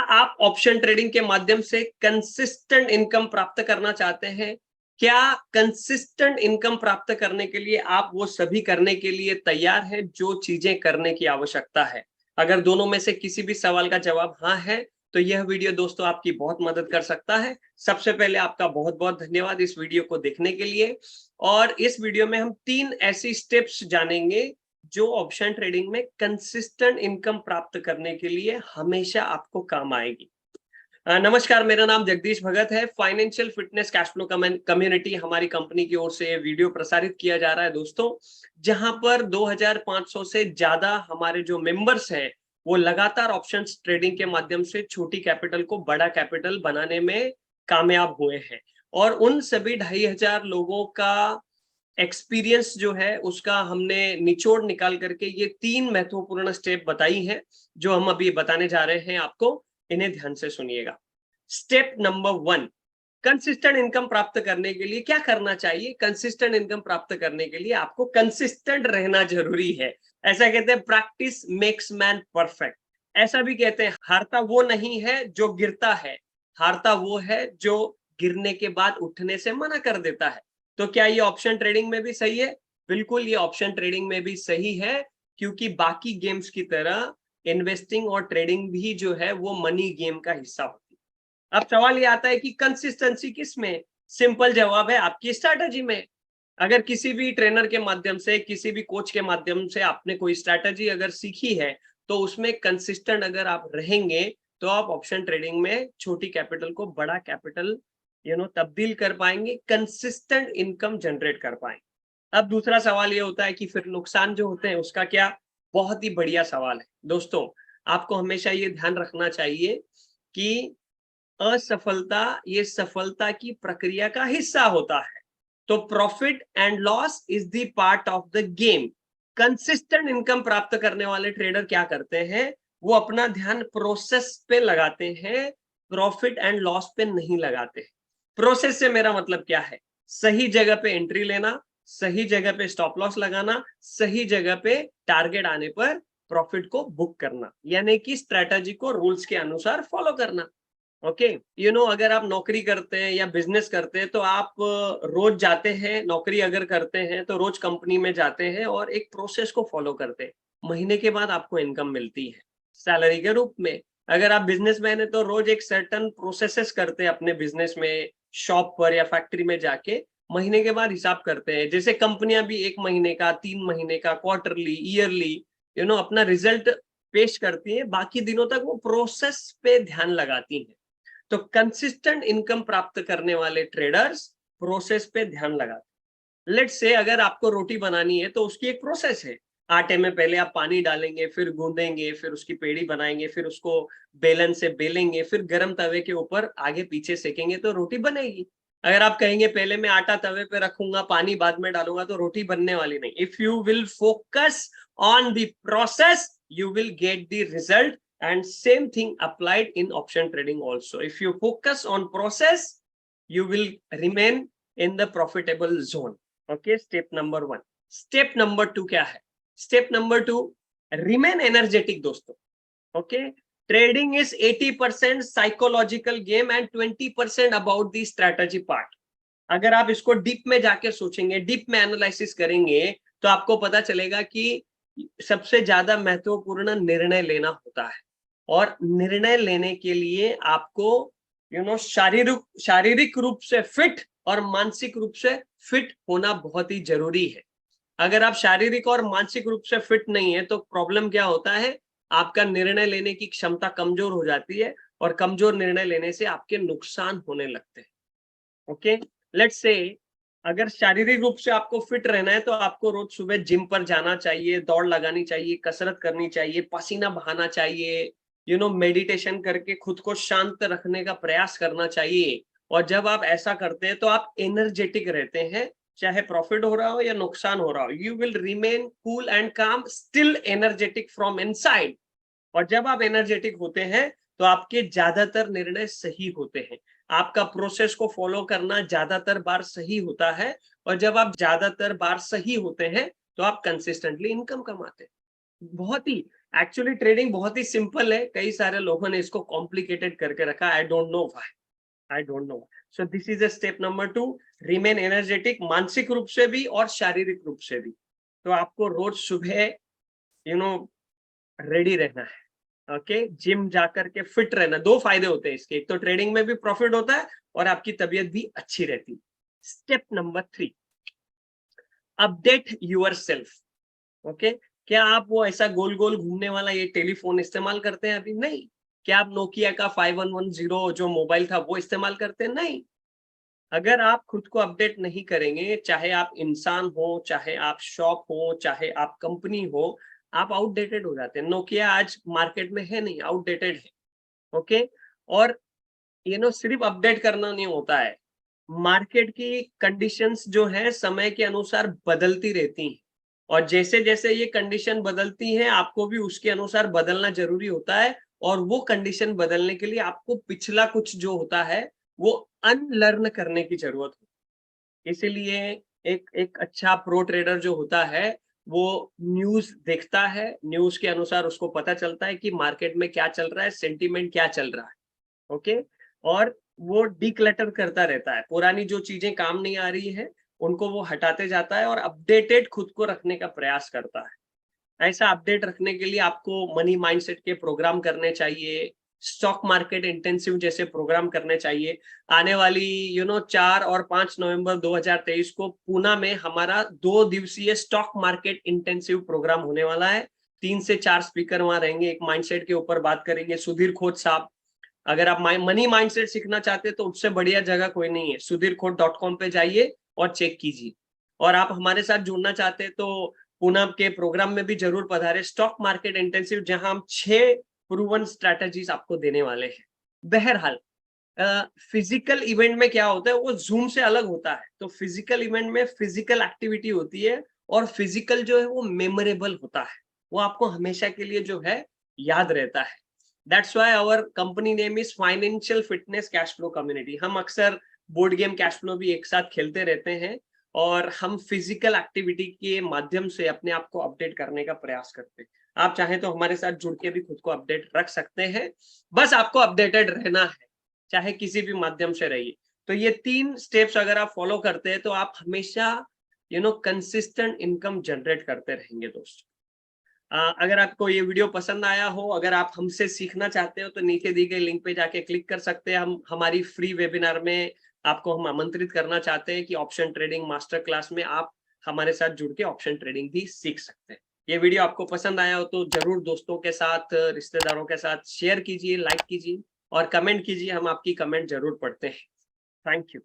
आप option trading के माध्यम से कंसिस्टेंट इनकम प्राप्त करना चाहते हैं? क्या कंसिस्टेंट इनकम प्राप्त करने के लिए आप वो सभी करने के लिए तैयार हैं जो चीजें करने की आवश्यकता है? अगर दोनों में से किसी भी सवाल का जवाब हाँ है, तो यह वीडियो दोस्तों आपकी बहुत मदद कर सकता है। सबसे पहले आपका बहुत बहुत धन्यवाद इस वीडियो को देखने के लिए। और इस वीडियो में हम 3 ऐसी स्टेप्स जानेंगे जो ऑप्शन ट्रेडिंग में कंसिस्टेंट इनकम प्राप्त करने के लिए हमेशा आपको काम आएगी। नमस्कार, मेरा नाम जगदीश भगत है। Financial fitness cash flow community हमारी कंपनी की ओर से वीडियो प्रसारित किया जा रहा है दोस्तों, जहां पर 2500 से ज्यादा हमारे जो मेंबर्स हैं वो लगातार ऑप्शंस ट्रेडिंग के माध्यम से छोटी कैपिटल को बड़ा कैपिटल बनाने में कामयाब हुए हैं। और उन सभी 2500 लोगों का एक्सपीरियंस जो है उसका हमने निचोड़ निकाल करके ये 3 महत्वपूर्ण स्टेप बताई हैं जो हम अभी बताने जा रहे हैं आपको। इन्हें ध्यान से सुनिएगा। स्टेप नंबर 1, कंसिस्टेंट इनकम प्राप्त करने के लिए क्या करना चाहिए? कंसिस्टेंट इनकम प्राप्त करने के लिए आपको कंसिस्टेंट रहना जरूरी है। ऐसा कहते हैं प्रैक्टिस मेक्स मैन परफेक्ट। ऐसा भी कहते हैं हारता वो नहीं है जो गिरता है, हारता वो है जो गिरने के बाद उठने से मना कर देता है। तो क्या ये ऑप्शन ट्रेडिंग में भी सही है? बिल्कुल, ये ऑप्शन ट्रेडिंग में भी सही है, क्योंकि बाकी गेम्स की तरह इन्वेस्टिंग और ट्रेडिंग भी जो है वो मनी गेम का हिस्सा होती है। अब सवाल ये आता है कि कंसिस्टेंसी किस में? सिंपल जवाब है आपकी स्ट्रैटेजी में। अगर किसी भी ट्रेनर के माध्यम से, किसी भी कोच के माध्यम से आपने कोई स्ट्रैटेजी अगर सीखी है, तो उसमें कंसिस्टेंट अगर आप रहेंगे तो आप ऑप्शन ट्रेडिंग में छोटी कैपिटल को बड़ा कैपिटल तब्दील कर पाएंगे, कंसिस्टेंट इनकम जनरेट कर पाएंगे। अब दूसरा सवाल ये होता है कि फिर नुकसान जो होते हैं उसका क्या? बहुत ही बढ़िया सवाल है दोस्तों। आपको हमेशा ये ध्यान रखना चाहिए कि असफलता ये सफलता की प्रक्रिया का हिस्सा होता है। तो profit and loss is the part of the game. Consistent income प्राप्त करने वाले ट्रेडर क्या करते हैं? वो अपना ध्यान प्रोसेस पे लगाते हैं, प्रॉफिट एंड लॉस पे नहीं लगाते। प्रोसेस से मेरा मतलब क्या है? सही जगह पे एंट्री लेना, सही जगह पे स्टॉप लॉस लगाना, सही जगह पे टारगेट आने पर प्रॉफिट को बुक करना, यानी कि स्ट्रेटजी को रूल्स के अनुसार फॉलो करना। ओके, अगर आप नौकरी करते हैं या बिजनेस करते हैं तो आप रोज जाते हैं, नौकरी अगर करते हैं तो रोज कंपनी में जाते हैं और एक प्रोसेस को फॉलो करते हैं। महीने के बाद आपको इनकम मिलती है सैलरी के रूप में। अगर आप बिजनेसमैन है तो रोज एक सर्टन प्रोसेसेस करते हैं अपने बिजनेस में, शॉप पर या फैक्ट्री में जाके महीने के बाद हिसाब करते हैं। जैसे कंपनियां भी 1 महीने का, 3 महीने का, क्वार्टरली, ईयरली अपना रिजल्ट पेश करती है। बाकी दिनों तक वो प्रोसेस पे ध्यान लगाती है। तो कंसिस्टेंट इनकम प्राप्त करने वाले ट्रेडर्स प्रोसेस पे ध्यान लगाते हैं। लेट्स से अगर आपको रोटी बनानी है तो उसकी एक प्रोसेस है। आटे में पहले आप पानी डालेंगे, फिर गूंदेंगे, फिर उसकी पेड़ी बनाएंगे, फिर उसको बेलन से बेलेंगे, फिर गर्म तवे के ऊपर आगे पीछे सेकेंगे तो रोटी बनेगी। अगर आप कहेंगे पहले मैं आटा तवे पे रखूंगा, पानी बाद में डालूंगा, तो रोटी बनने वाली नहीं। If you will focus on the process, you will get the result, and same thing applied in option trading also. If you focus on process, you will remain in the profitable zone. Okay, step number 1. Step number 2 क्या है? Step number 2, remain energetic दोस्तों। Okay, trading is 80% psychological game and 20% about the strategy part. अगर आप इसको deep में जाके सोचेंगे, deep में एनालिसिस करेंगे, तो आपको पता चलेगा कि सबसे ज्यादा महत्वपूर्ण निर्णय लेना होता है। और निर्णय लेने के लिए आपको शारीरिक रूप से फिट और मानसिक रूप से फिट होना बहुत ही जरूरी है। अगर आप शारीरिक और मानसिक रूप से फिट नहीं है तो प्रॉब्लम क्या होता है? आपका निर्णय लेने की क्षमता कमजोर हो जाती है और कमजोर निर्णय लेने से आपके नुकसान होने लगते हैं। ओके, लेट्स से अगर शारीरिक रूप से आपको फिट रहना है तो आपको रोज सुबह जिम पर जाना चाहिए, दौड़ लगानी चाहिए, कसरत करनी चाहिए, पसीना बहाना चाहिए, मेडिटेशन करके खुद को शांत रखने का प्रयास करना चाहिए। और जब आप ऐसा करते हैं तो आप एनर्जेटिक रहते हैं, चाहे प्रॉफिट हो रहा हो या नुकसान हो रहा हो। You will remain cool and काम, स्टिल एनर्जेटिक फ्रॉम इनसाइड। और जब आप एनर्जेटिक होते हैं तो आपके ज्यादातर निर्णय सही होते हैं। आपका प्रोसेस को फॉलो करना ज्यादातर बार सही होता है, और जब आप ज्यादातर बार सही होते हैं तो आप कंसिस्टेंटली इनकम कमाते हैं। बहुत ही एक्चुअली ट्रेडिंग बहुत ही सिंपल है, कई सारे लोगों ने इसको कॉम्प्लिकेटेड करके रखा, I don't know why, I don't know. So this is a step number 2, remain energetic, मानसिक रूप से भी और शारीरिक रूप से भी। तो आपको रोज सुबह यू नो रेडी रहना है, ओके, जिम जाकर के फिट रहना। 2 फायदे होते हैं इसके, एक तो ट्रेडिंग में भी प्रॉफिट होता है और आपकी तबीयत भी अच्छी रहती है। Step number 3, update your self, okay. क्या आप वो ऐसा गोल गोल घूमने वाला ये टेलीफोन इस्तेमाल करते हैं अभी? नहीं। क्या आप नोकिया का 5110 जो मोबाइल था वो इस्तेमाल करते हैं? नहीं। अगर आप खुद को अपडेट नहीं करेंगे, चाहे आप इंसान हो, चाहे आप शॉप हो, चाहे आप कंपनी हो, आप आउटडेटेड हो जाते हैं। नोकिया आज मार्केट में है नहीं, आउटडेटेड है, ओके। और सिर्फ अपडेट करना नहीं होता है, मार्केट की कंडीशंस जो है समय के अनुसार बदलती रहती हैं, और जैसे जैसे ये कंडीशन बदलती हैं आपको भी उसके अनुसार बदलना जरूरी होता है। और वो कंडीशन बदलने के लिए आपको पिछला कुछ जो होता है वो अनलर्न करने की जरूरत होती है। इसीलिए एक एक अच्छा प्रो ट्रेडर जो होता है वो न्यूज देखता है, न्यूज के अनुसार उसको पता चलता है कि मार्केट में क्या चल रहा है, सेंटीमेंट क्या चल रहा है, ओके। और वो डिक्लटर करता रहता है, पुरानी जो चीजें काम नहीं आ रही है उनको वो हटाते जाता है और अपडेटेड खुद को रखने का प्रयास करता है। ऐसा अपडेट रखने के लिए आपको मनी माइंडसेट के प्रोग्राम करने चाहिए, स्टॉक मार्केट इंटेंसिव जैसे प्रोग्राम करने चाहिए। आने वाली 4 और 5 नवंबर 2023 को पूना में हमारा 2 दिवसीय स्टॉक मार्केट इंटेंसिव प्रोग्राम होने वाला है। 3 से 4 स्पीकर वहां रहेंगे, एक माइंडसेट के ऊपर बात करेंगे, सुधीर खोत साहब। अगर आप मनी माइंडसेट सीखना चाहते हैं तो उससे बढ़िया जगह कोई नहीं है, sudhirkhot.com पे जाइए और चेक कीजिए। और आप हमारे साथ जुड़ना चाहते हैं तो पूना के प्रोग्राम में भी जरूर पधारे, स्टॉक मार्केट इंटेंसिव, जहां हम 6 प्रूवन स्ट्रैटेजीज आपको देने वाले हैं। बहरहाल फिजिकल इवेंट में क्या होता है वो जूम से अलग होता है, तो फिजिकल इवेंट में फिजिकल एक्टिविटी होती है और फिजिकल जो है वो मेमोरेबल होता है, वो आपको हमेशा के लिए जो है याद रहता है। That's why our company name is financial fitness cash flow community. हम अक्सर बोर्ड गेम कैश फ्लो भी एक साथ खेलते रहते हैं और हम फिजिकल एक्टिविटी के माध्यम से अपने आप को अपडेट करने का प्रयास करते हैं। आप चाहें तो हमारे साथ जुड़ के भी खुद को अपडेट रख सकते हैं, बस आपको अपडेटेड रहना है, चाहे किसी भी माध्यम से रहिए। तो ये 3 स्टेप्स अगर आप फॉलो करते हैं तो आप हमेशा कंसिस्टेंट इनकम जनरेट करते रहेंगे दोस्तों। अगर आपको ये वीडियो पसंद आया हो, अगर आप हमसे सीखना चाहते हो तो नीचे दी गई लिंक पे जाके क्लिक कर सकते हैं। हम हमारी फ्री वेबिनार में आपको हम आमंत्रित करना चाहते हैं कि ऑप्शन ट्रेडिंग मास्टर क्लास में आप हमारे साथ जुड़ के ऑप्शन ट्रेडिंग भी सीख सकते हैं। ये वीडियो आपको पसंद आया हो तो जरूर दोस्तों के साथ, रिश्तेदारों के साथ शेयर कीजिए, लाइक कीजिए और कमेंट कीजिए, हम आपकी कमेंट जरूर पढ़ते हैं। Thank you.